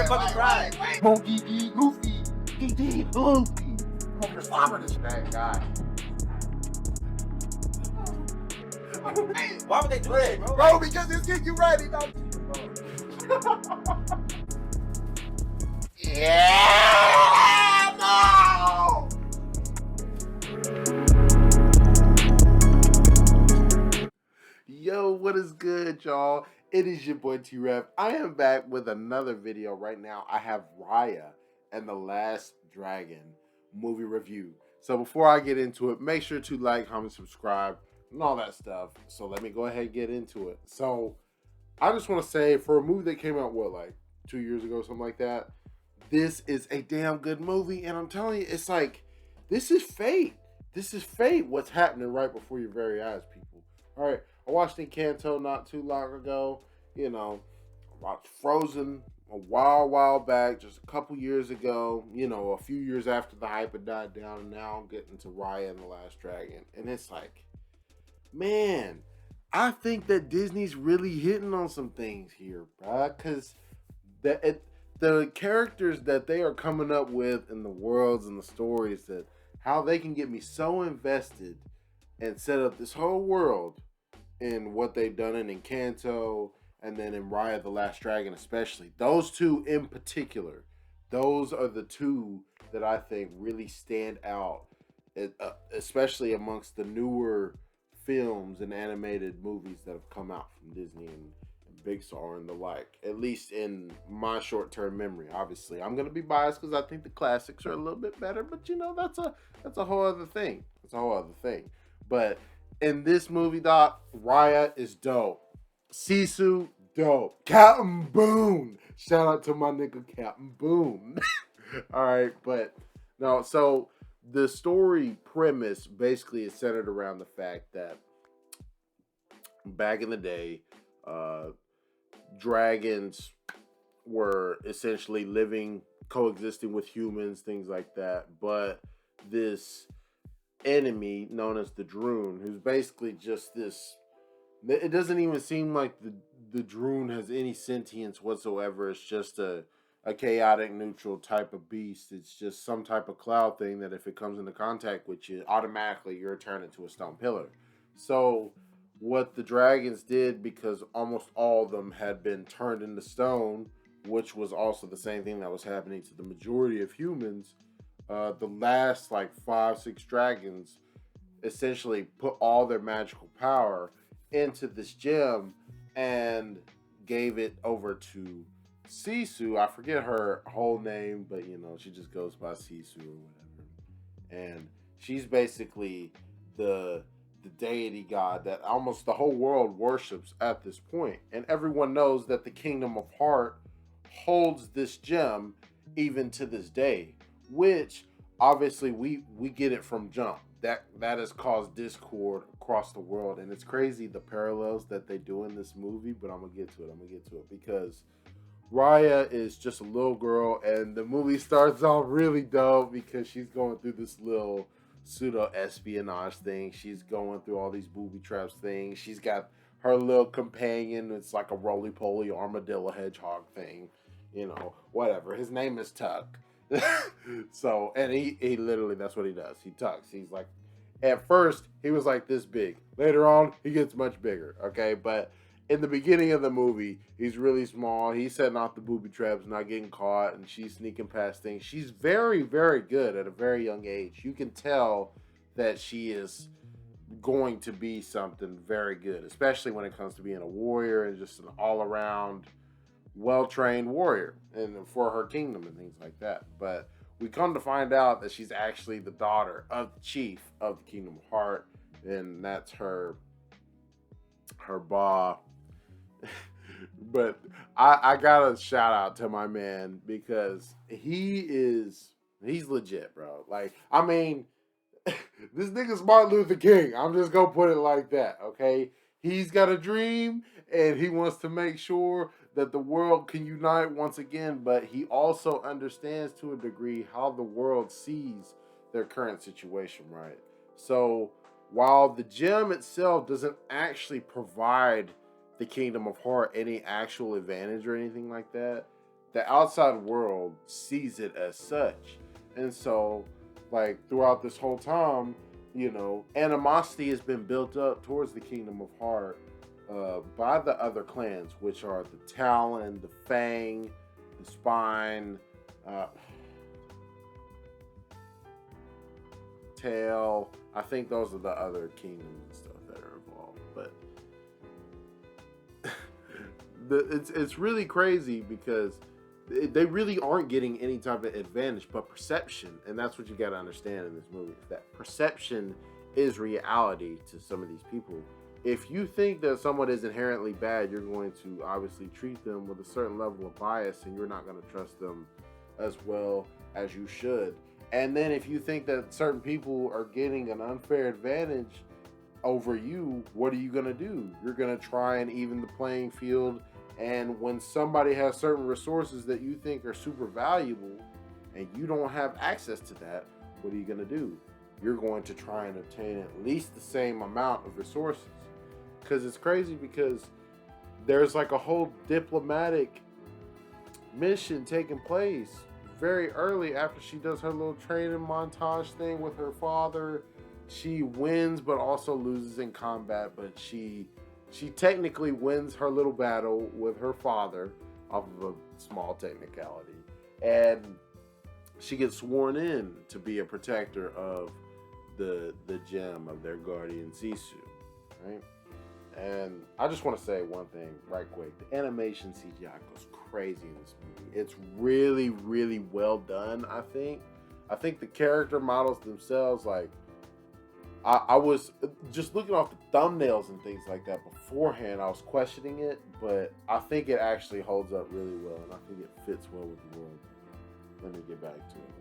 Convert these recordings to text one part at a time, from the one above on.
even fucking cry. Monkey D. Goofy. D. Goofy. Mother slobber this bad guy. Why would they do that, bro? Bro, because it's getting you ready, don't Yeah! No! Yo, what is good, y'all? It is your boy T-Rav. I am back with another video right now. I have Raya and the Last Dragon movie review. So before I get into it, make sure to like, comment, subscribe, and all that stuff. So let me go ahead and get into it. So I just want to say, for a movie that came out, what, like 2 years ago, something like that, this is a damn good movie. And I'm telling you, it's like, this is fate. This is fate, what's happening right before your very eyes, people. All right, I watched Encanto not too long ago. You know, I watched Frozen a while back, just a couple years ago. You know, a few years after the hype had died down. And now I'm getting to Raya and the Last Dragon. And it's like, man, I think that Disney's really hitting on some things here, bruh. Because the characters that they are coming up with in the worlds and the stories, that how they can get me so invested and set up this whole world in what they've done in Encanto and then in Raya the Last Dragon especially. Those two in particular, those are the two that I think really stand out, especially amongst the newer films and animated movies that have come out from Disney and Pixar and the like, at least in my short-term memory. Obviously, I'm gonna be biased because I think the classics are a little bit better, but you know, that's a whole other thing. It's a whole other thing. But in this movie, Doc, Raya is dope. Sisu, dope. Captain Boone. Shout out to my nigga Captain Boone. All right, but no, so the story premise basically is centered around the fact that back in the day, dragons were essentially coexisting with humans, things like that. But this enemy known as the Droon, who's basically just this, it doesn't even seem like the Droon has any sentience whatsoever. It's just a chaotic neutral type of beast. It's just some type of cloud thing that if it comes into contact with you, automatically you're turned into a stone pillar. So what the dragons did, because almost all of them had been turned into stone, which was also the same thing that was happening to the majority of humans, the last like 5-6 dragons essentially put all their magical power into this gem and gave it over to Sisu. I forget her whole name, but you know, she just goes by Sisu or whatever. And she's basically the deity god that almost the whole world worships at this point. And everyone knows that the Kingdom of Heart holds this gem even to this day, which obviously we get it from jump. That has caused discord across the world. And it's crazy the parallels that they do in this movie, but I'm gonna get to it because Raya is just a little girl, and the movie starts off really dope because she's going through this little pseudo-espionage thing. She's going through all these booby traps things. She's got her little companion. It's like a roly-poly armadillo hedgehog thing. You know, whatever. His name is Tuck. So, and he literally, that's what he does. He tucks. He's like, at first, he was like this big. Later on, he gets much bigger, okay? But in the beginning of the movie, he's really small. He's setting off the booby traps, not getting caught, and she's sneaking past things. She's very, very good at a very young age. You can tell that she is going to be something very good, especially when it comes to being a warrior and just an all-around well-trained warrior and for her kingdom and things like that. But we come to find out that she's actually the daughter of the chief of the Kingdom of Heart, and that's her ba. But I gotta shout out to my man because he's legit, bro. Like, I mean, this nigga's Martin Luther King. I'm just gonna put it like that, okay? He's got a dream and he wants to make sure that the world can unite once again, but he also understands to a degree how the world sees their current situation, right? So while the gem itself doesn't actually provide the Kingdom of Heart any actual advantage or anything like that, the outside world sees it as such. And so, like, throughout this whole time, animosity has been built up towards the Kingdom of Heart by the other clans, which are the Talon, the Fang, the Spine, Tail. I think those are the other kingdoms and stuff that are involved. But it's really crazy because they really aren't getting any type of advantage but perception, and that's what you got to understand in this movie, is that perception is reality to some of these people. If you think that someone is inherently bad, you're going to obviously treat them with a certain level of bias, and you're not going to trust them as well as you should. And then if you think that certain people are getting an unfair advantage over you, what are you going to do? You're going to try and even the playing field. And when somebody has certain resources that you think are super valuable and you don't have access to that, what are you going to do? You're going to try and obtain at least the same amount of resources. Because it's crazy, because there's like a whole diplomatic mission taking place very early after she does her little training montage thing with her father. She wins but also loses in combat, but she technically wins her little battle with her father off of a small technicality, and she gets sworn in to be a protector of the gem of their guardian Sisu, right? And I just want to say one thing right quick. The animation CGI goes crazy in this movie. It's really, really well done, I think. I think the character models themselves, like, I was just looking off the thumbnails and things like that beforehand. I was questioning it, but I think it actually holds up really well, and I think it fits well with the world. Let me get back to it.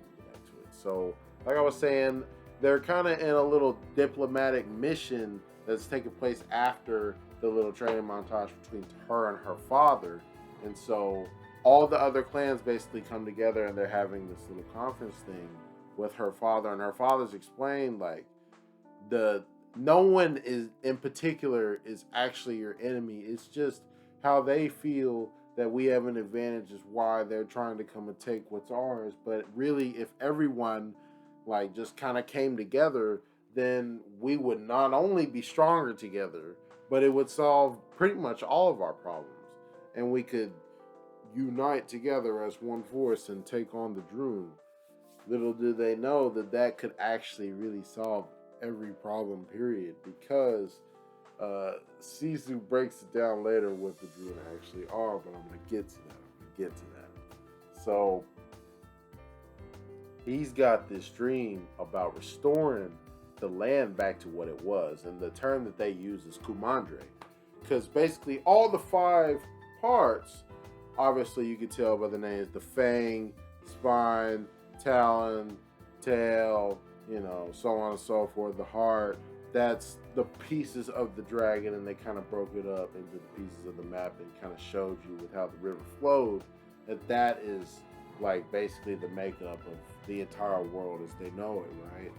So, like I was saying, they're kind of in a little diplomatic mission that's taking place after the little training montage between her and her father. And so all the other clans basically come together, and they're having this little conference thing with her father, and her father's explained, like, no one is in particular is actually your enemy. It's just how they feel that we have an advantage is why they're trying to come and take what's ours. But really, if everyone like just kind of came together, then we would not only be stronger together, but it would solve pretty much all of our problems, and we could unite together as one force and take on the Droon. Little do they know that that could actually really solve every problem, period, because Sisu breaks it down later what the Droon actually are, but I'm gonna get to that. So he's got this dream about restoring the land back to what it was, and the term that they use is Kumandra, because basically all the 5 parts, obviously you can tell by the names, the Fang, Spine, Talon, Tail, so on and so forth, the heart, that's the pieces of the dragon, and they kind of broke it up into the pieces of the map and kind of showed you with how the river flowed, that is like basically the makeup of the entire world as they know it, right?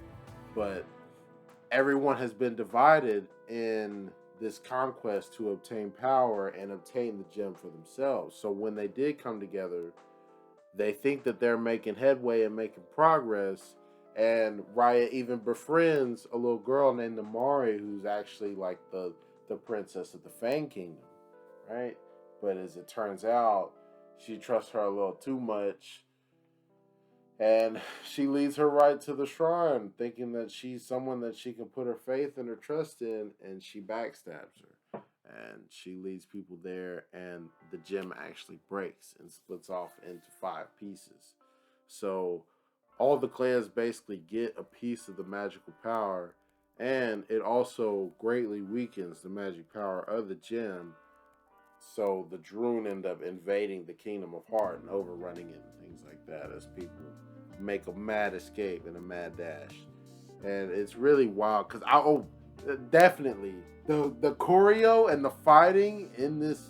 But everyone has been divided in this conquest to obtain power and obtain the gem for themselves. So when they did come together, they think that they're making headway and making progress. And Raya even befriends a little girl named Amari, who's actually like the princess of the Fang Kingdom, right? But as it turns out, she trusts her a little too much, and she leads her right to the shrine, thinking that she's someone that she can put her faith and her trust in, and she backstabs her. And she leads people there, and the gem actually breaks and splits off into 5 pieces. So all the clans basically get a piece of the magical power, and it also greatly weakens the magic power of the gem. So the Droon end up invading the Kingdom of Heart and overrunning it and things like that, as people make a mad escape and a mad dash. And it's really wild, because definitely the choreo and the fighting in this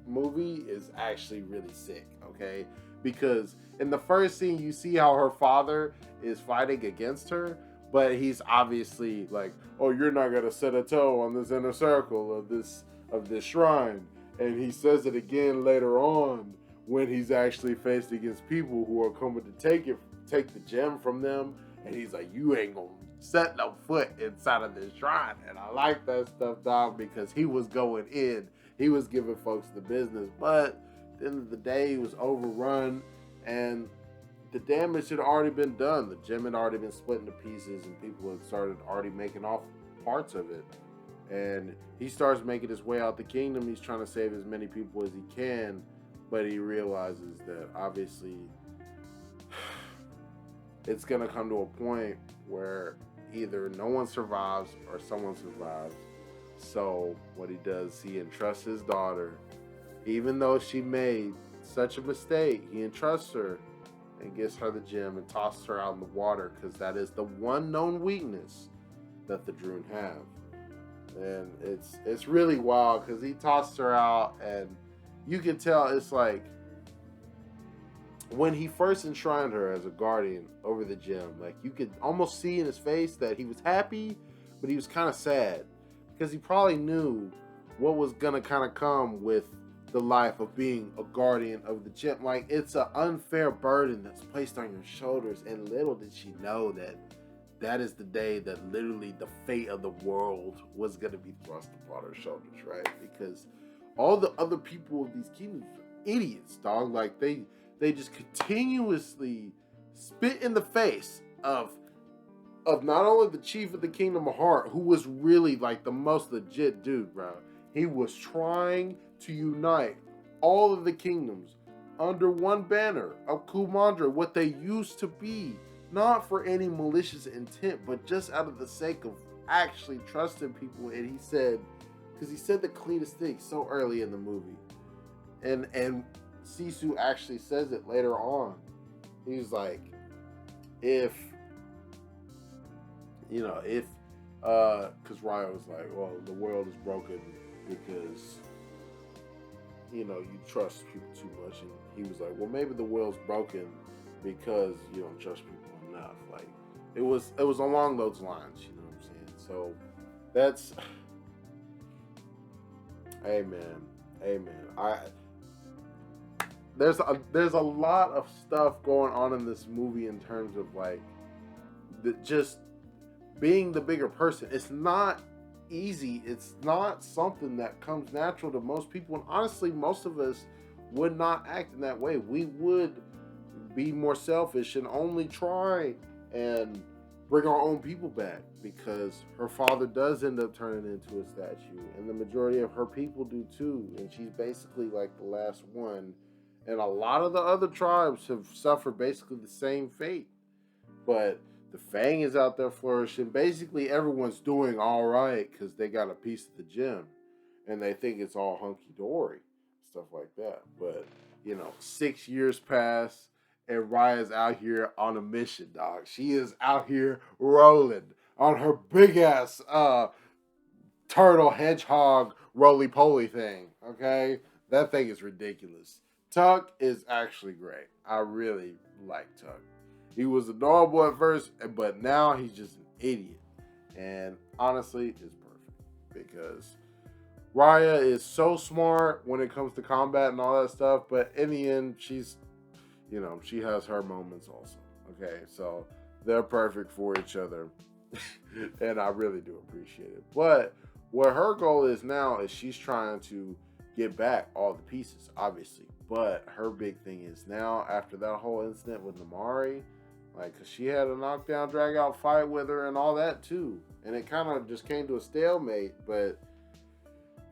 movie is actually really sick, okay? Because in the first scene, you see how her father is fighting against her, but he's obviously like, oh, you're not gonna set a toe on this inner circle of this shrine. And he says it again later on when he's actually faced against people who are coming to take the gem from them, and he's like, you ain't gonna set no foot inside of this shrine. And I like that stuff, dog, because he was going in. He was giving folks the business, but at the end of the day, he was overrun, and the damage had already been done. The gem had already been split into pieces, and people had started already making off parts of it. And he starts making his way out the kingdom. He's trying to save as many people as he can, but he realizes that obviously it's going to come to a point where either no one survives or someone survives. So what he does, he entrusts his daughter. Even though she made such a mistake, he entrusts her and gives her the gem and tosses her out in the water, because that is the one known weakness that the Droon have. And it's really wild, because he tosses her out, and you can tell it's like when he first enshrined her as a guardian over the gem, like you could almost see in his face that he was happy, but he was kind of sad, because he probably knew what was gonna kind of come with the life of being a guardian of the gem. Like, it's an unfair burden that's placed on your shoulders, and little did she know that that is the day that literally the fate of the world was gonna be thrust upon her shoulders, right? Because all the other people of these kingdoms are idiots, dog. Like, they just continuously spit in the face of not only the chief of the Kingdom of Heart, who was really like the most legit dude, bro. He was trying to unite all of the kingdoms under one banner of Kumandra, what they used to be, not for any malicious intent, but just out of the sake of actually trusting people. And he said, because he said the cleanest thing so early in the movie, and Sisu actually says it later on. He's like, because Raya was like, well, the world is broken because, you trust people too much. And he was like, well, maybe the world's broken because you don't trust people enough. Like, it was along those lines, you know what I'm saying? So that's, amen. There's a lot of stuff going on in this movie in terms of like just being the bigger person. It's not easy. It's not something that comes natural to most people. And honestly, most of us would not act in that way. We would be more selfish and only try and bring our own people back, because her father does end up turning into a statue, and the majority of her people do too. And she's basically like the last one. And a lot of the other tribes have suffered basically the same fate. But the Fang is out there flourishing. Basically, everyone's doing all right because they got a piece of the gem. And they think it's all hunky-dory. Stuff like that. But, 6 years pass, and Raya's out here on a mission, dog. She is out here rolling on her big-ass turtle, hedgehog, roly-poly thing. Okay? That thing is ridiculous. Tuck is actually great. I really like Tuck. He was adorable at first, but now he's just an idiot. And honestly, it's perfect, because Raya is so smart when it comes to combat and all that stuff, but in the end, she's, she has her moments also. Okay, so they're perfect for each other. And I really do appreciate it. But what her goal is now is she's trying to get back all the pieces, obviously. But her big thing is now, after that whole incident with Namari, like, cause she had a knockdown, drag out fight with her and all that too. And it kind of just came to a stalemate. But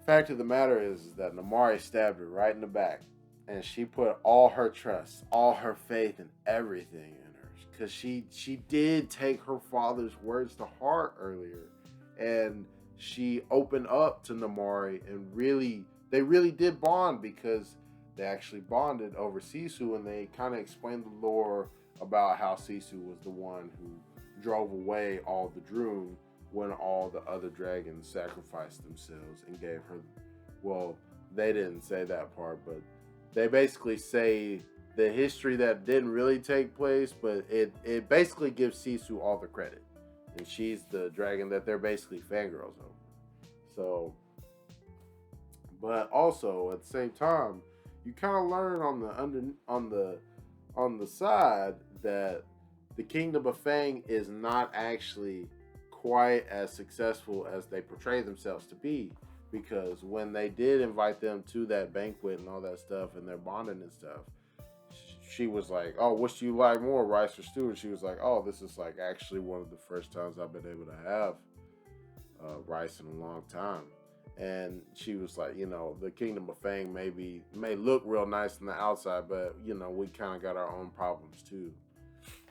fact of the matter is that Namari stabbed her right in the back. And she put all her trust, all her faith, and everything in her. Because she did take her father's words to heart earlier. And she opened up to Namari, and they really did bond, because they actually bonded over Sisu, and they kind of explained the lore about how Sisu was the one who drove away all the Droon when all the other dragons sacrificed themselves and gave her, well, they didn't say that part, but they basically say the history that didn't really take place, but it basically gives Sisu all the credit. And she's the dragon that they're basically fangirls over. So, but also at the same time, you kind of learn on the side that the Kingdom of Fang is not actually quite as successful as they portray themselves to be. Because when they did invite them to that banquet and all that stuff, and their bonding and stuff, she was like, "Oh, which do you like more, rice or stew?" And she was like, "Oh, this is like actually one of the first times I've been able to have rice in a long time." And she was like, the Kingdom of Fang may look real nice on the outside, but we kind of got our own problems too.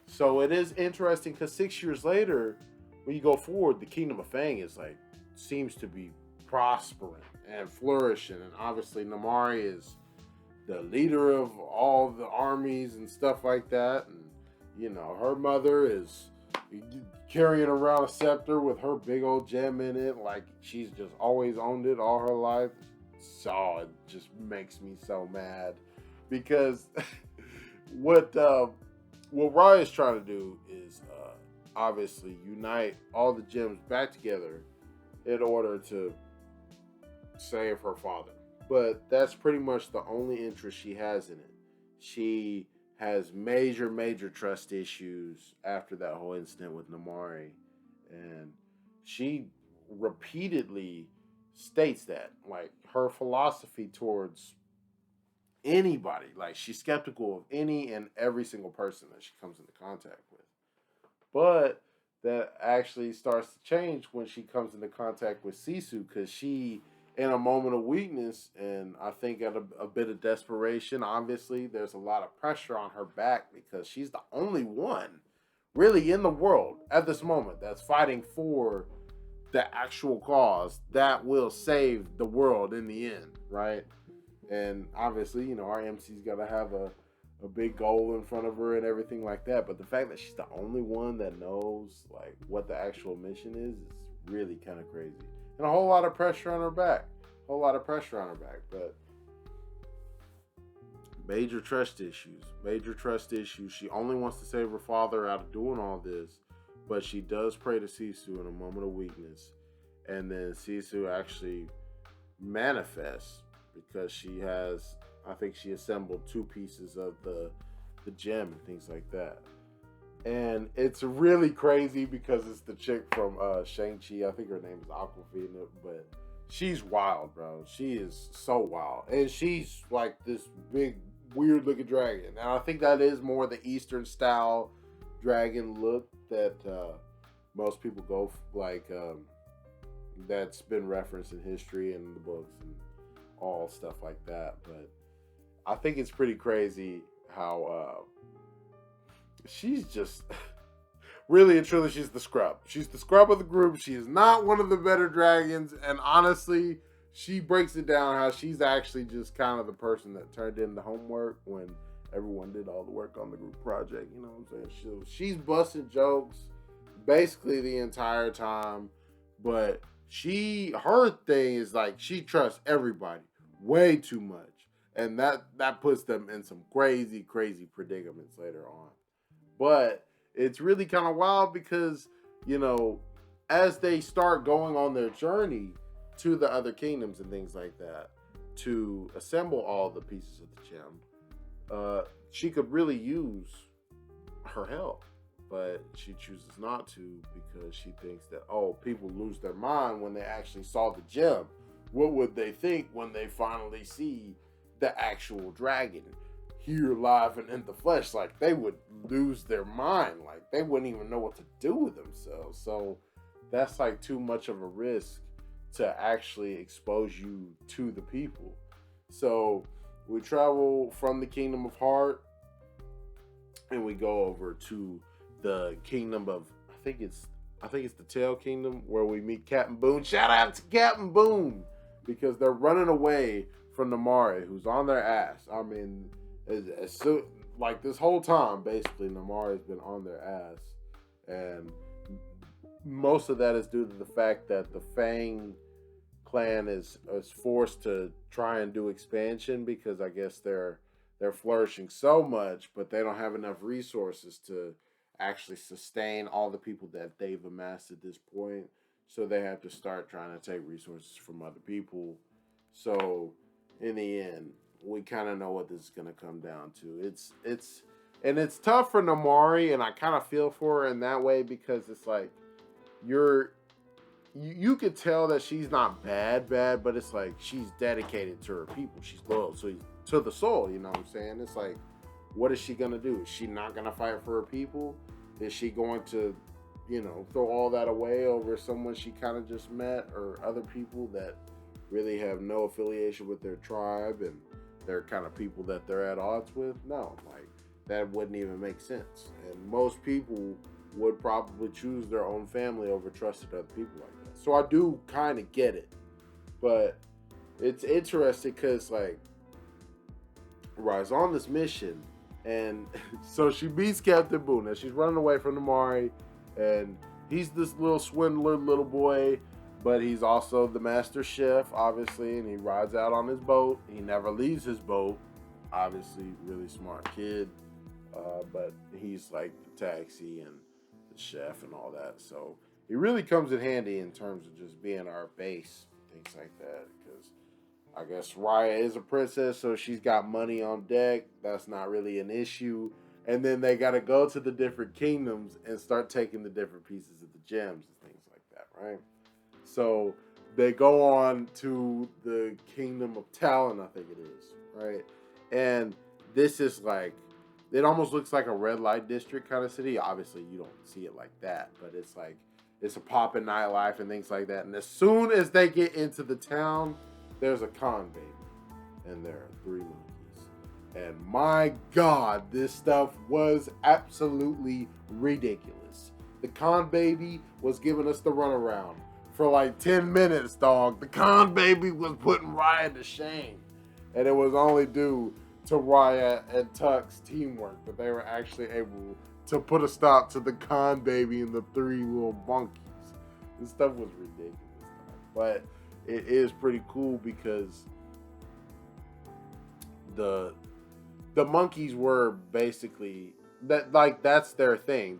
So it is interesting because 6 years later, when you go forward, the Kingdom of Fang is like seems to be prospering and flourishing, and obviously Namari is the leader of all the armies and stuff like that, and her mother is carrying around a scepter with her big old gem in it, like she's just always owned it all her life. So it just makes me so mad because what Raya is trying to do is obviously unite all the gems back together in order to save her father. But that's pretty much the only interest she has in it. She has major trust issues after that whole incident with Namari. And she repeatedly states that. Like, her philosophy towards anybody, like, she's skeptical of any and every single person that she comes into contact with. But that actually starts to change when she comes into contact with Sisu, because she, in a moment of weakness, and I think at a bit of desperation, obviously there's a lot of pressure on her back because she's the only one really in the world at this moment that's fighting for the actual cause that will save the world in the end, right? And obviously, our MC's got to have a big goal in front of her and everything like that. But the fact that she's the only one that knows like what the actual mission is really kind of crazy. And a whole lot of pressure on her back. But major trust issues. She only wants to save her father out of doing all this, but she does pray to Sisu in a moment of weakness. And then Sisu actually manifests because I think she assembled 2 pieces of the gem and things like that. And it's really crazy because it's the chick from Shang-Chi. I think her name is Aquafina, but she's wild, bro. She is so wild. And she's like this big, weird looking dragon. And I think that is more the Eastern style dragon look that most people go like, that's been referenced in history and the books and all stuff like that. But I think it's pretty crazy how she's just really and truly, she's the scrub. She's the scrub of the group. She is not one of the better dragons. And honestly, she breaks it down how she's actually just kind of the person that turned in the homework when everyone did all the work on the group project. You know what I'm saying? She's busting jokes basically the entire time. But her thing is like she trusts everybody way too much. And that puts them in some crazy predicaments later on. But it's really kind of wild because, as they start going on their journey to the other kingdoms and things like that, to assemble all the pieces of the gem, she could really use her help. But she chooses not to because she thinks that, people lose their mind when they actually saw the gem. What would they think when they finally see the actual dragon here live and in the flesh? Like, they would lose their mind. Like, they wouldn't even know what to do with themselves. So that's like too much of a risk to actually expose you to the people. So we travel from the Kingdom of Heart and we go over to the Kingdom of, I think it's the Tail Kingdom, where we meet Captain Boone. Shout out to Captain Boone, because they're running away from Namari, who's on their ass. I mean, like this whole time, basically, Namari's been on their ass. And most of that is due to the fact that the Fang clan is forced to try and do expansion, because I guess they're flourishing so much, but they don't have enough resources to actually sustain all the people that they've amassed at this point. So they have to start trying to take resources from other people. So in the end, we kind of know what this is gonna come down to. It's tough for Namari, and I kind of feel for her in that way because it's like you could tell that she's not bad, but it's like she's dedicated to her people. She's loyal to the soul. You know what I'm saying? It's like, what is she gonna do? Is she not gonna fight for her people? Is she going to, throw all that away over someone she kind of just met, or other people that really have no affiliation with their tribe and they're kind of people that they're at odds with? No, like that wouldn't even make sense. And most people would probably choose their own family over trusted other people like that. So I do kind of get it, but it's interesting because like Raya's on this mission, and so she beats Captain Boone. And she's running away from Namari, and he's this little swindler little boy, but he's also the master chef, obviously, and he rides out on his boat. He never leaves his boat. Obviously, really smart kid, but he's like the taxi and the chef and all that. So he really comes in handy in terms of just being our base, things like that, because I guess Raya is a princess, so she's got money on deck. That's not really an issue. And then they got to go to the different kingdoms and start taking the different pieces of the gems and things like that, right? So they go on to the kingdom of Talon, I think it is, right? And this is like, it almost looks like a red light district kind of city. Obviously, you don't see it like that, but it's like, it's a poppin' nightlife and things like that. And as soon as they get into the town, there's a con baby, and there are 3 monkeys. And my God, this stuff was absolutely ridiculous. The con baby was giving us the runaround for like 10 minutes, dog. The con baby was putting Raya to shame. And it was only due to Raya and Tuck's teamwork that they were actually able to put a stop to the con baby and the 3 little monkeys. This stuff was ridiculous, but it is pretty cool because the monkeys were basically that, like, that's their thing.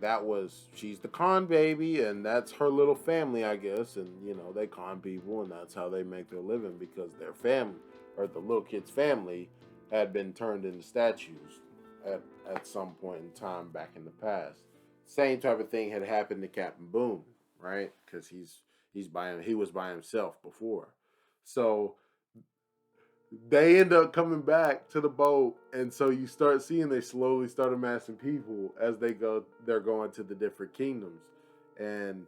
She's the con baby, and that's her little family, I guess. And they con people, and that's how they make their living, because their family, or the little kid's family, had been turned into statues at some point in time back in the past. Same type of thing had happened to Captain Boone, right? Because he was by himself before. So they end up coming back to the boat, and so you start seeing they slowly start amassing people as they're going to the different kingdoms. And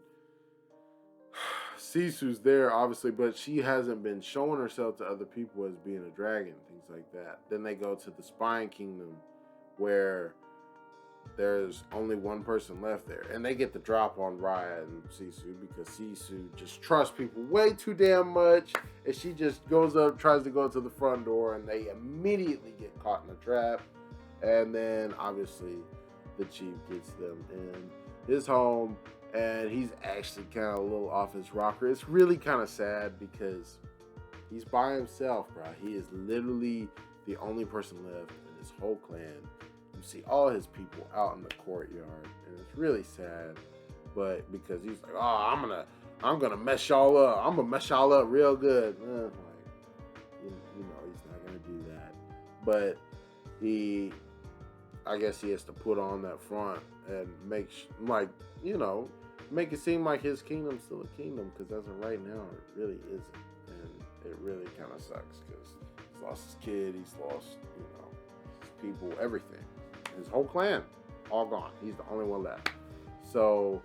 Sisu's there, obviously, but she hasn't been showing herself to other people as being a dragon, things like that. Then they go to the Spine Kingdom, where there's only one person left there. And they get the drop on Raya and Sisu, because Sisu just trusts people way too damn much. And she just goes up, tries to go to the front door, and they immediately get caught in a trap. And then, obviously, the chief gets them in his home, and he's actually kind of a little off his rocker. It's really kind of sad because he's by himself, bro. He is literally the only person left in his whole clan. You see all his people out in the courtyard, and it's really sad. But because he's like, oh, I'm gonna mess y'all up. I'm gonna mess y'all up real good. Like, he's not gonna do that. But I guess he has to put on that front and make it seem like his kingdom's still a kingdom, because as of right now, it really isn't, and it really kind of sucks because he's lost his kid, he's lost his people, everything. His whole clan, all gone. He's the only one left. So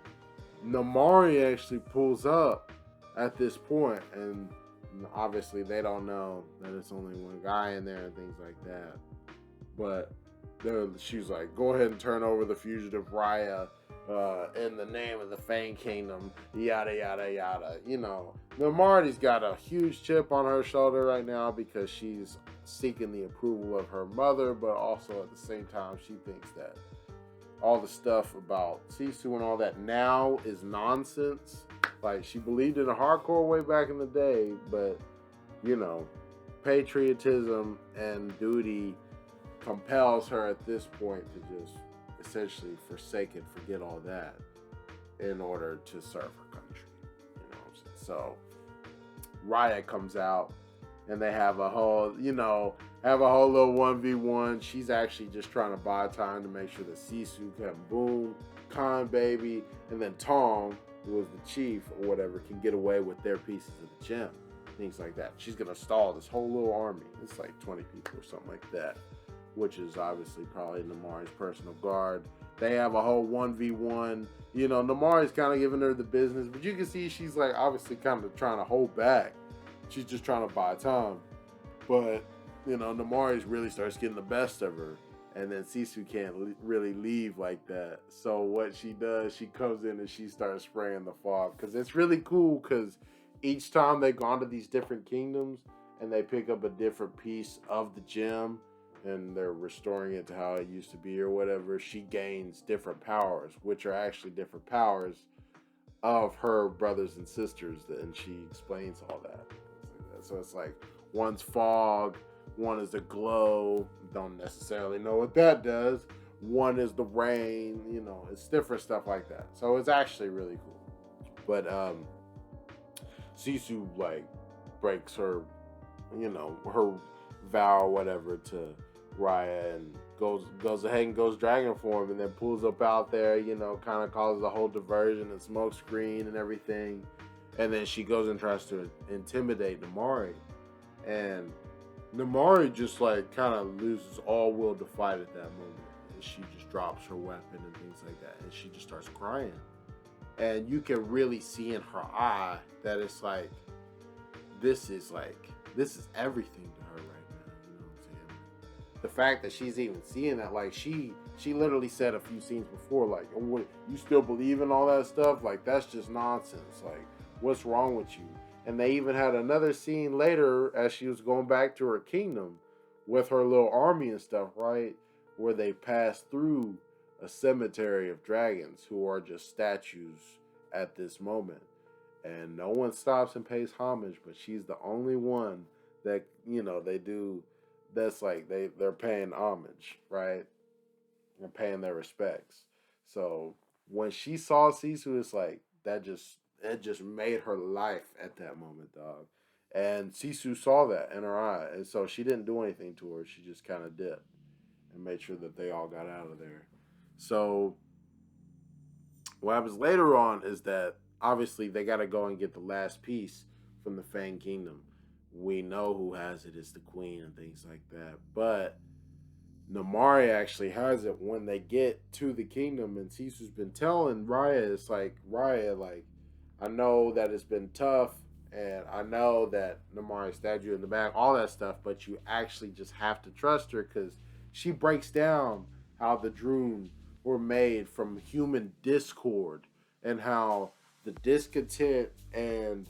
Namari actually pulls up at this point, and obviously they don't know that it's only one guy in there and things like that. But she's like, go ahead and turn over the fugitive Raya in the name of the Fang Kingdom, yada, yada, yada. Namari's got a huge chip on her shoulder right now because she's seeking the approval of her mother, but also at the same time, she thinks that all the stuff about Sisu and all that now is nonsense. Like, she believed in a hardcore way back in the day, but, patriotism and duty compels her at this point to just essentially forsake and forget all that in order to serve her country. You know what I'm saying? So Raya comes out, and they have a whole, have a whole little 1v1. She's actually just trying to buy time to make sure that Sisu, can Boom, Khan Baby, and then Tong, who was the chief or whatever, can get away with their pieces of the gem. Things like that. She's going to stall this whole little army. It's like 20 people or something like that, which is obviously probably Namari's personal guard. They have a whole 1v1. Namari's kind of giving her the business, but you can see she's like obviously kind of trying to hold back. She's just trying to buy time. But, Namari's really starts getting the best of her. And then Sisu can't really leave like that. So what she does, she comes in and she starts spraying the fog. Because it's really cool because each time they've gone to these different kingdoms and they pick up a different piece of the gem and they're restoring it to how it used to be or whatever, she gains different powers, which are actually different powers of her brothers and sisters. And she explains all that. So it's like one's fog, one is the glow. Don't necessarily know what that does. One is the rain. It's different stuff like that. So it's actually really cool. But Sisu like breaks her, her vow or whatever to Raya and goes ahead and goes dragon form and then pulls up out there, kind of causes a whole diversion and smoke screen and everything. And then she goes and tries to intimidate Namari. And Namari just like kind of loses all will to fight at that moment. And she just drops her weapon and things like that. And she just starts crying. And you can really see in her eye that it's like, this is everything to her right now. You know what I'm saying? The fact that she's even seeing that, like she literally said a few scenes before, like, oh, what, you still believe in all that stuff? Like, that's just nonsense. Like, what's wrong with you? And they even had another scene later as she was going back to her kingdom with her little army and stuff, right? Where they passed through a cemetery of dragons who are just statues at this moment. And no one stops and pays homage, but she's the only one that, they do, that's like they're paying homage, right? And paying their respects. So when she saw Sisu, it's like it just made her life at that moment, dog. And Sisu saw that in her eye. And so she didn't do anything to her. She just kind of dipped and made sure that they all got out of there. So what happens later on is that obviously they got to go and get the last piece from the Fang Kingdom. We know who has it. It's the queen and things like that. But Namari actually has it when they get to the kingdom. And Sisu's been telling Raya, it's like, Raya, like, I know that it's been tough. And I know that Namari stabbed you in the back, all that stuff. But you actually just have to trust her because she breaks down how the Droon were made from human discord and how the discontent and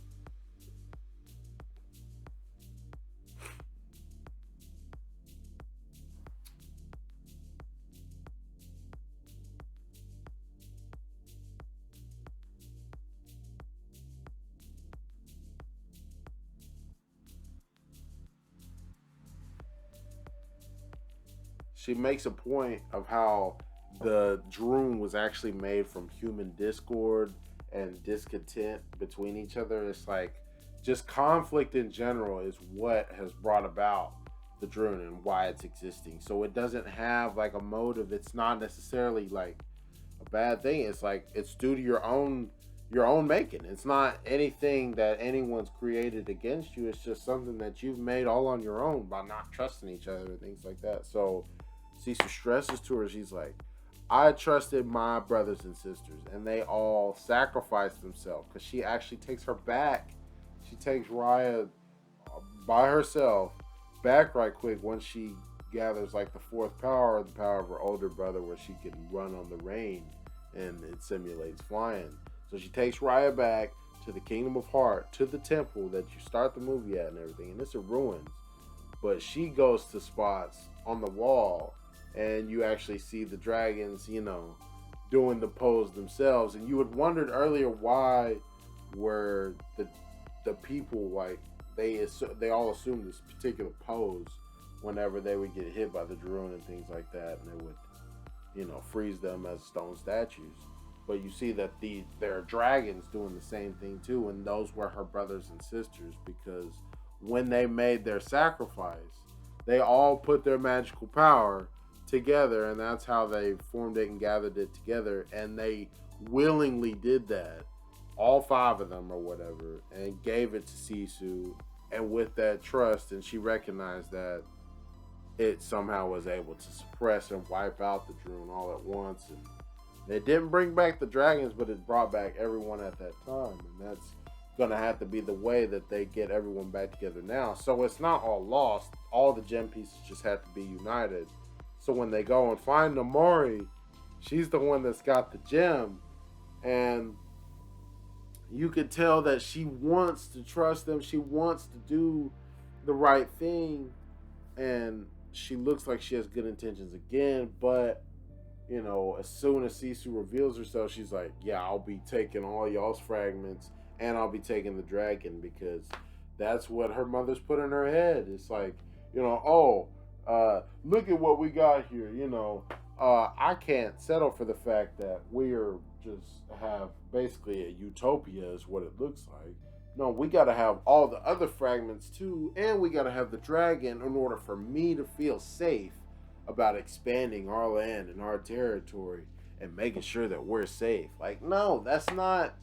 she makes a point of how the Droon was actually made from human discord and discontent between each other. It's like just conflict in general is what has brought about the Droon and why it's existing. So it doesn't have like a motive. It's not necessarily like a bad thing. It's like it's due to your own making. It's not anything that anyone's created against you. It's just something that you've made all on your own by not trusting each other and things like that. So Sisu stresses to her, she's like, I trusted my brothers and sisters and they all sacrificed themselves, because she actually takes her back. She takes Raya by herself back right quick once she gathers like the fourth power, the power of her older brother, where she can run on the rain and it simulates flying. So she takes Raya back to the Kingdom of Heart, to the temple that you start the movie at and everything, and it's in ruins. But she goes to spots on the wall and you actually see the dragons, doing the pose themselves. And you had wondered earlier why were the people like they all assumed this particular pose whenever they would get hit by the Droon and things like that, and they would freeze them as stone statues. But you see that there are dragons doing the same thing too, and those were her brothers and sisters, because when they made their sacrifice, they all put their magical power together, and that's how they formed it and gathered it together. And they willingly did that, all 5 of them or whatever, and gave it to Sisu. And with that trust, and she recognized that, it somehow was able to suppress and wipe out the Drune all at once. And it didn't bring back the dragons, but it brought back everyone at that time. And that's gonna have to be the way that they get everyone back together now. So it's not all lost. All the gem pieces just have to be united. So when they go and find Namori, she's the one that's got the gem. And you could tell that she wants to trust them. She wants to do the right thing. And she looks like she has good intentions again. But, you know, as soon as Sisu reveals herself, she's like, yeah, I'll be taking all y'all's fragments. And I'll be taking the dragon, because that's what her mother's put in her head. It's like, you know, look at what we got here. You know, I can't settle for the fact that we're just have basically a utopia is what it looks like. No, we got to have all the other fragments too. And we got to have the dragon in order for me to feel safe about expanding our land and our territory and making sure that we're safe. Like, no, that's not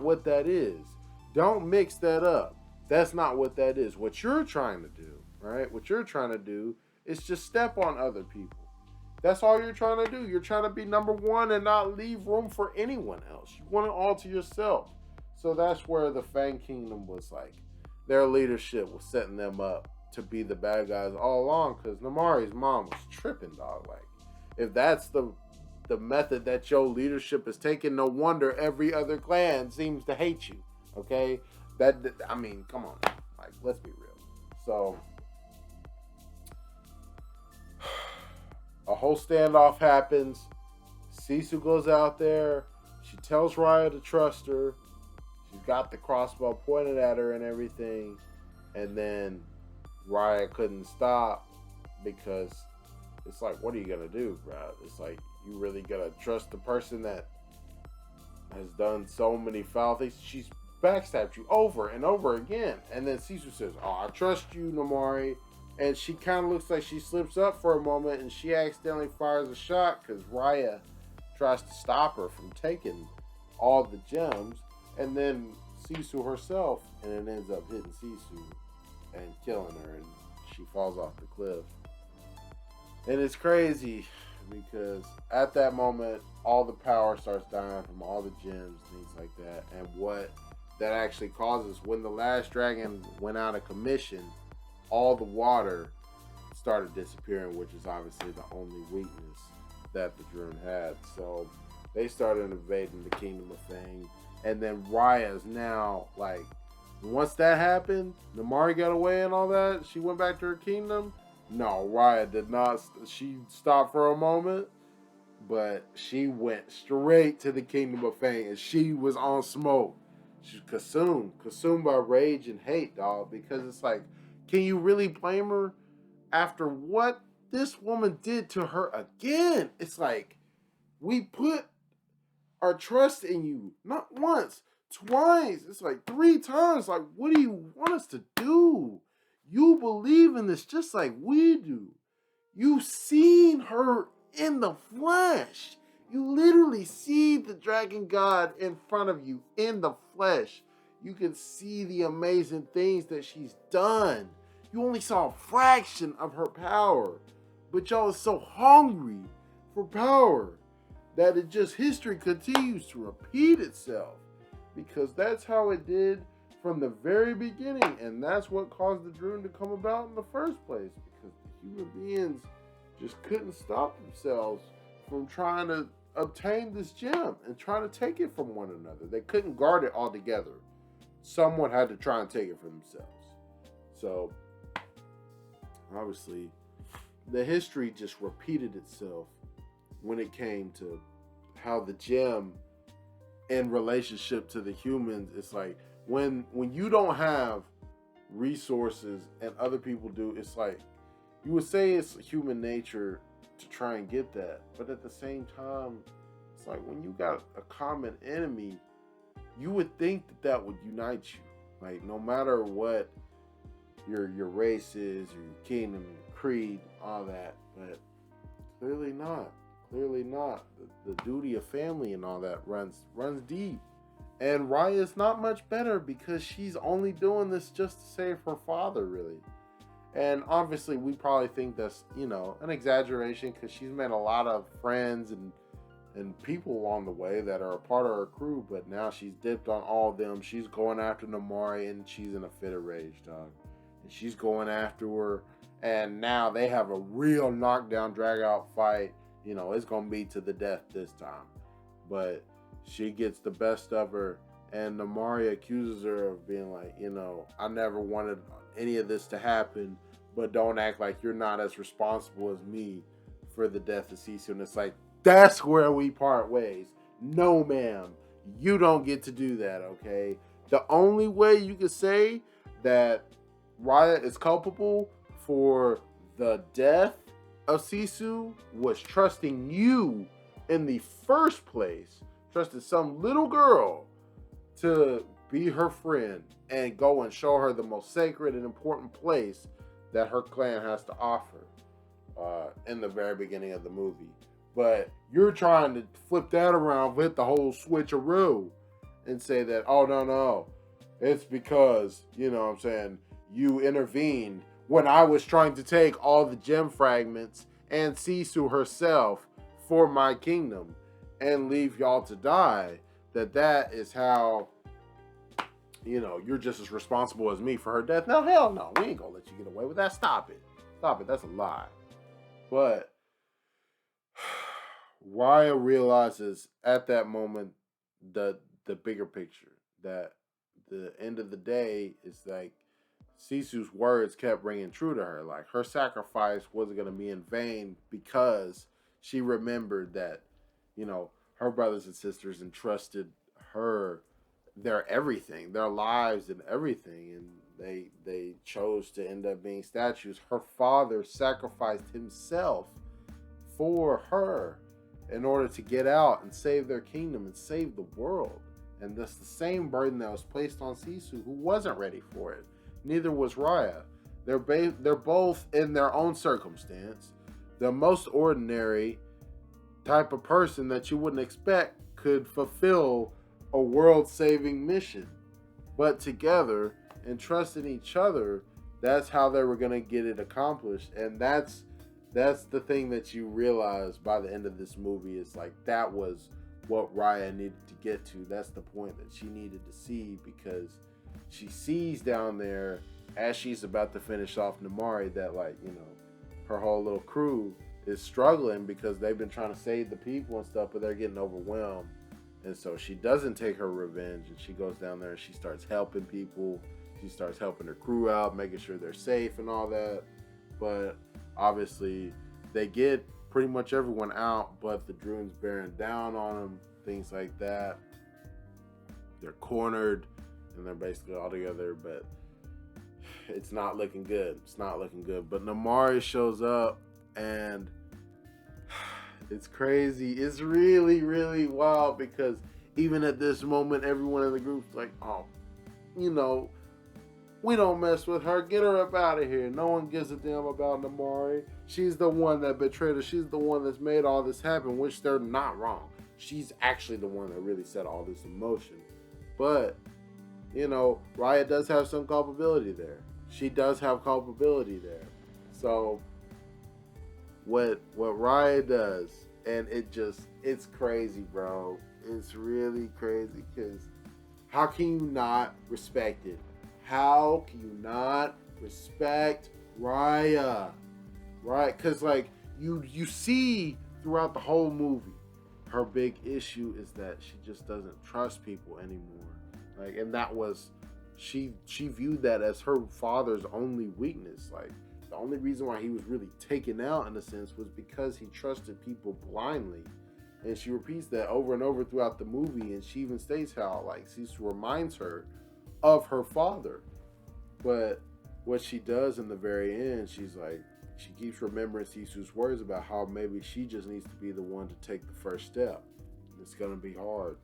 what that is. Don't mix that up. That's not what that is. What you're trying to do, right? What you're trying to do is just step on other people. That's all you're trying to do. You're trying to be number one and not leave room for anyone else. You want it all to yourself. So that's where the Fang Kingdom was like, their leadership was setting them up to be the bad guys all along, because Namari's mom was tripping, dog. Like, if that's the method that your leadership is taking, no wonder every other clan seems to hate you. Okay, I mean, come on, like, let's be real. So a whole standoff happens. Sisu goes out there. She tells Raya to trust her. She's got the crossbow pointed at her and everything, and then Raya couldn't stop, because it's like, what are you gonna do, bro? It's like, you really gonna trust the person that has done so many foul things? She's backstabbed you over and over again. And then Sisu says, oh, I trust you, Namori. And she kind of looks like she slips up for a moment, and she accidentally fires a shot because Raya tries to stop her from taking all the gems. And then Sisu herself, and it ends up hitting Sisu and killing her, and she falls off the cliff. And it's crazy, because at that moment, all the power starts dying from all the gems, things like that. And what that actually causes, when the last dragon went out of commission, all the water started disappearing, which is obviously the only weakness that the Drune had. So they started invading the Kingdom of Fang. And then Raya's now, like, once that happened, Namari got away and all that, she went back to her kingdom. No, Raya did not. She stopped for a moment, but she went straight to the Kingdom of Fang, and she was on smoke. She's consumed by rage and hate, dog, because it's like, can you really blame her after what this woman did to her again? It's like, we put our trust in you, not once, twice. It's like 3 times. Like, what do you want us to do? You believe in this just like we do. You've seen her in the flesh. You literally see the dragon god in front of you in the flesh. You can see the amazing things that she's done. You only saw a fraction of her power, but y'all are so hungry for power that it just, history continues to repeat itself, because that's how it did from the very beginning, and that's what caused the Drune to come about in the first place, because the human beings just couldn't stop themselves from trying to obtain this gem and trying to take it from one another. They couldn't guard it all together. Someone had to try and take it for themselves. So obviously the history just repeated itself when it came to how the gem in relationship to the humans, it's like, when you don't have resources and other people do, it's like, you would say it's human nature to try and get that, but at the same time, it's like, when you got a common enemy, you would think that would unite you. Like, no matter what your races, your kingdom, your creed, all that. But clearly not. Clearly not. The duty of family and all that runs deep. And Raya's not much better because she's only doing this just to save her father, really. And obviously, we probably think that's, an exaggeration because she's made a lot of friends and people along the way that are a part of her crew, but now she's dipped on all of them. She's going after Namari and she's in a fit of rage, dog. And she's going after her, and now they have a real knockdown, drag out fight. It's going to be to the death this time. But she gets the best of her, and Namari accuses her of being like, I never wanted any of this to happen, but don't act like you're not as responsible as me for the death of Sisu. And it's like, that's where we part ways. No, ma'am, you don't get to do that, okay? The only way you can say that Raya is culpable for the death of Sisu was trusting you in the first place, trusted some little girl to be her friend and go and show her the most sacred and important place that her clan has to offer in the very beginning of the movie. But you're trying to flip that around with the whole switcheroo and say that, oh, no, it's because, you intervened when I was trying to take all the gem fragments and Sisu herself for my kingdom and leave y'all to die. That is how, you're just as responsible as me for her death. No, hell no. We ain't gonna let you get away with that. Stop it. That's a lie. But Raya realizes at that moment the bigger picture, that the end of the day is like Sisu's words kept ringing true to her. Like, her sacrifice wasn't going to be in vain because she remembered that, her brothers and sisters entrusted her their everything, their lives and everything, and they chose to end up being statues. Her father sacrificed himself for her in order to get out and save their kingdom and save the world. And that's the same burden that was placed on Sisu, who wasn't ready for it. Neither was Raya. They're both in their own circumstance the most ordinary type of person that you wouldn't expect could fulfill a world-saving mission. But together and trusting each other, that's how they were going to get it accomplished. And that's the thing that you realize by the end of this movie, is like, that was what Raya needed to get to. That's the point that she needed to see, because she sees down there as she's about to finish off Namari that, like, her whole little crew is struggling because they've been trying to save the people and stuff, but they're getting overwhelmed. And so she doesn't take her revenge, and she goes down there and she starts helping people. She starts helping her crew out, making sure they're safe and all that. But obviously they get pretty much everyone out, but the Druid's bearing down on them, things like that. They're cornered and they're basically all together, but it's not looking good. But Namari shows up, and it's crazy. It's really, really wild, because even at this moment, everyone in the group's like, oh, we don't mess with her. Get her up out of here. No one gives a damn about Namari. She's the one that betrayed her. She's the one that's made all this happen, which they're not wrong. She's actually the one that really set all this in motion. But, Raya does have some culpability there. She does have culpability there. So, what Raya does, and it's crazy, bro. It's really crazy, because how can you not respect it? How can you not respect Raya? Right? Because, like, you see throughout the whole movie, her big issue is that she just doesn't trust people anymore. Like, and that was, she viewed that as her father's only weakness. Like, the only reason why he was really taken out, in a sense, was because he trusted people blindly. And she repeats that over and over throughout the movie, and she even states how, like, Sisu reminds her of her father. But what she does in the very end, she's like, she keeps remembering Sisu's words about how maybe she just needs to be the one to take the first step. It's going to be hard.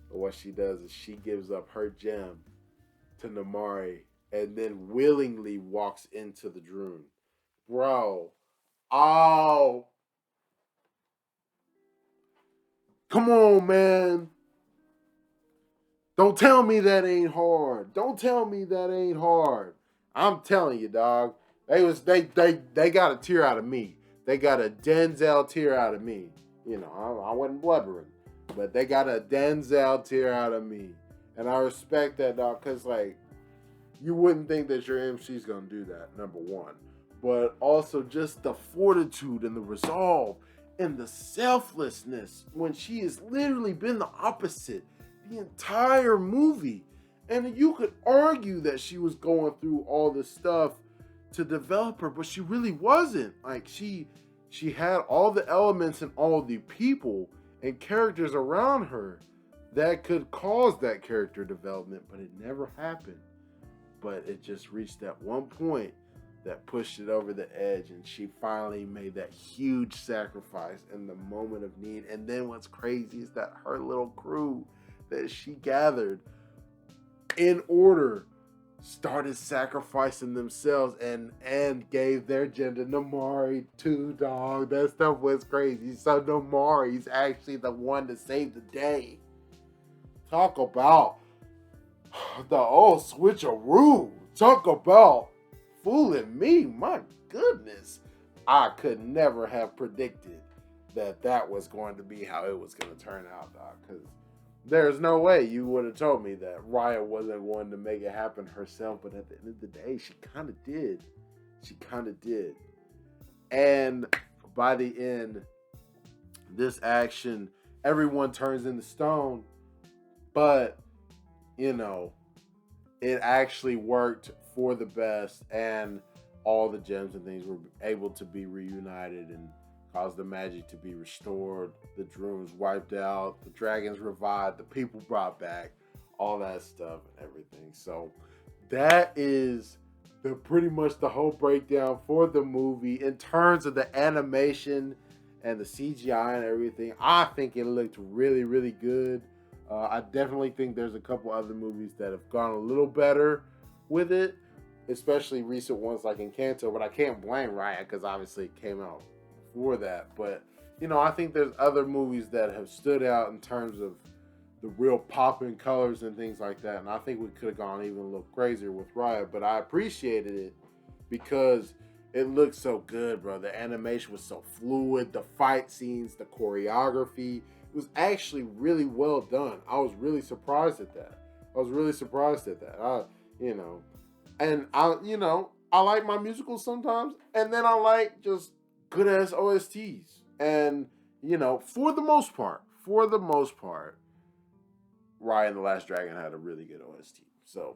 But what she does is she gives up her gem to Namari and then willingly walks into the Droon. Bro, oh, come on, man. Don't tell me that ain't hard. Don't tell me that ain't hard. I'm telling you, dog. They got a tear out of me. They got a Denzel tear out of me. You know, I wasn't blubbering, but they got a Denzel tear out of me, and I respect that, dog. Cause like, you wouldn't think that your MC's gonna do that. Number one, but also just the fortitude and the resolve and the selflessness when she has literally been the opposite the entire movie. And you could argue that she was going through all this stuff to develop her, but she really wasn't. Like she had all the elements and all the people and characters around her that could cause that character development, but it never happened. But it just reached that one point that pushed it over the edge, and she finally made that huge sacrifice in the moment of need. And then what's crazy is that her little crew that she gathered in order started sacrificing themselves and gave their gender Namari too, dog. That stuff was crazy. So Namari's actually the one to save the day. Talk about the old switcheroo. Talk about fooling me. My goodness. I could never have predicted that was going to be how it was going to turn out, dog. Because there's no way you would have told me that Raya wasn't going to make it happen herself. But at the end of the day, she kind of did. She kind of did. And by the end, this action, everyone turns into stone. But, you know, it actually worked for the best. And all the gems and things were able to be reunited and caused the magic to be restored. The Droons wiped out. The dragons revived. The people brought back. All that stuff and everything. So that is pretty much the whole breakdown for the movie. In terms of the animation and the CGI and everything, I think it looked really, really good. I definitely think there's a couple other movies that have gone a little better with it, especially recent ones like Encanto, but I can't blame Raya because obviously it came out before that. But, you know, I think there's other movies that have stood out in terms of the real popping colors and things like that, and I think we could have gone even a little crazier with Raya, but I appreciated it because it looked so good, bro. The animation was so fluid, the fight scenes, the choreography, it was actually really well done. I was really surprised at that. I like my musicals sometimes, and then I like just good ass OSTs. And, you know, for the most part, Raya and the Last Dragon had a really good OST. So,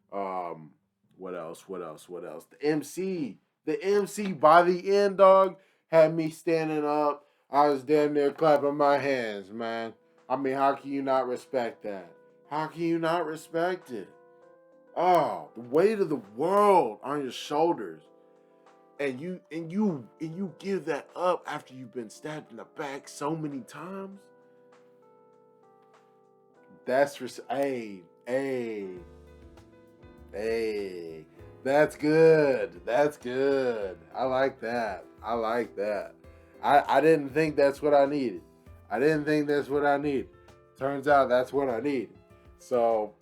what else? The MC by the end, dog, had me standing up. I was damn near clapping my hands, man. I mean, how can you not respect that? How can you not respect it? Oh, the weight of the world on your shoulders. And you give that up after you've been stabbed in the back so many times. That's for hey. That's good. I like that. I didn't think that's what I needed. Turns out that's what I needed. So,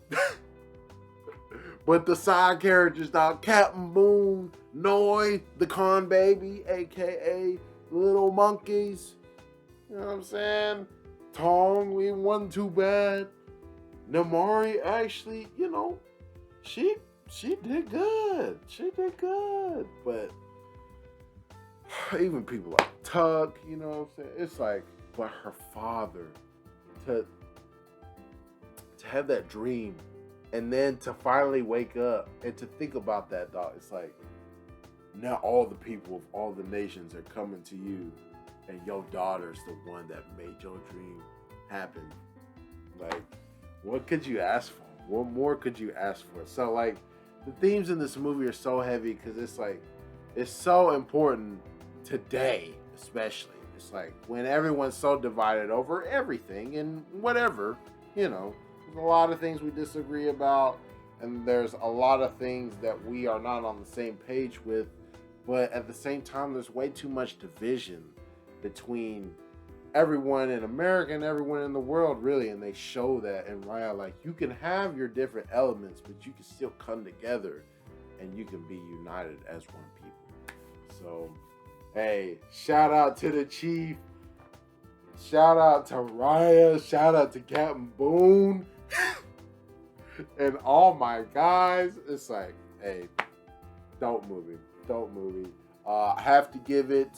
but the side characters, dog, Captain Boone, Noi, the Con Baby, aka Little Monkeys. You know what I'm saying? Tong, we wasn't too bad. Namari actually, you know, she did good. But even people like Tug, you know what I'm saying? It's like, but her father, to have that dream and then to finally wake up and to think about that, dog, it's like, now all the people of all the nations are coming to you and your daughter's the one that made your dream happen. Like, what could you ask for? What more could you ask for? So, like, the themes in this movie are so heavy because it's like, it's so important today, especially. It's like when everyone's so divided over everything and whatever, you know, there's a lot of things we disagree about and there's a lot of things that we are not on the same page with, but at the same time, there's way too much division between everyone in America and everyone in the world, really. And they show that in Raya, like, you can have your different elements, but you can still come together and you can be united as one people. So, hey, shout out to the Chief. Shout out to Raya. Shout out to Captain Boone. And all my guys. It's like, hey, dope movie. Dope movie. I have to give it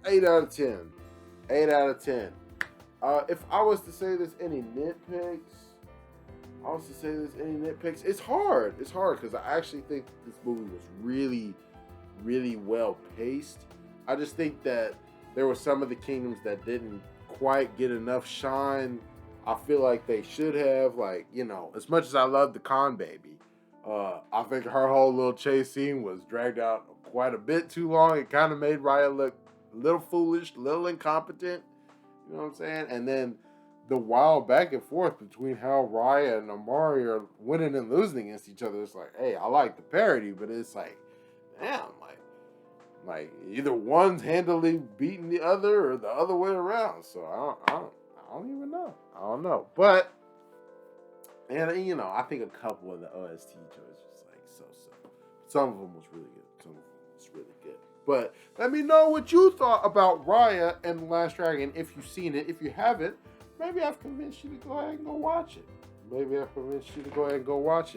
8 out of 10. 8 out of 10. If I was to say there's any nitpicks, it's hard. It's hard because I actually think this movie was really, really well paced. I just think that there were some of the kingdoms that didn't quite get enough shine. I feel like they should have. Like, you know, as much as I love the Khan baby, I think her whole little chase scene was dragged out quite a bit too long. It kind of made Raya look a little foolish, a little incompetent. You know what I'm saying? And then the wild back and forth between how Raya and Amari are winning and losing against each other. It's like, hey, I like the parody, but it's like, damn, like either one's handily beating the other or the other way around. So I don't even know. I don't know. But, and you know, I think a couple of the OST choices was like so. Some of them was really good. Some of them was really good. But let me know what you thought about Raya and The Last Dragon if you've seen it. If you haven't, maybe I've convinced you to go ahead and go watch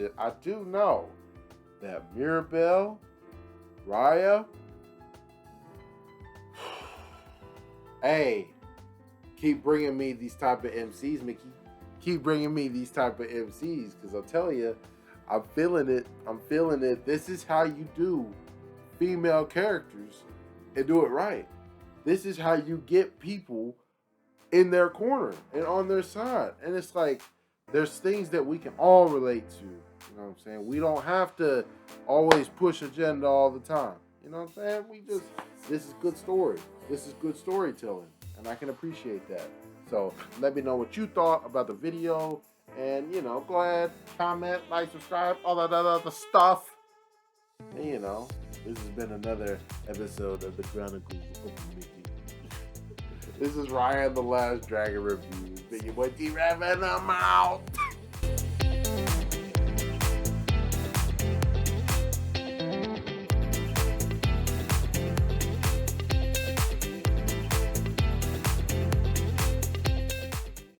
it. I do know that Mirabelle, Raya, hey, keep bringing me these type of MCs, Mickey. Keep bringing me these type of MCs, because I'll tell you, I'm feeling it. This is how you do female characters and do it right. This is how you get people in their corner and on their side. And it's like, there's things that we can all relate to. You know what I'm saying? We don't have to always push agenda all the time. You know what I'm saying? This is good story. This is good storytelling. And I can appreciate that. So let me know what you thought about the video. And, you know, go ahead, comment, like, subscribe, all that other stuff. And, you know, this has been another episode of the Chronicles of Mickey. This is Raya and the Last Dragon review. Big boy T-Rav, and I'm out.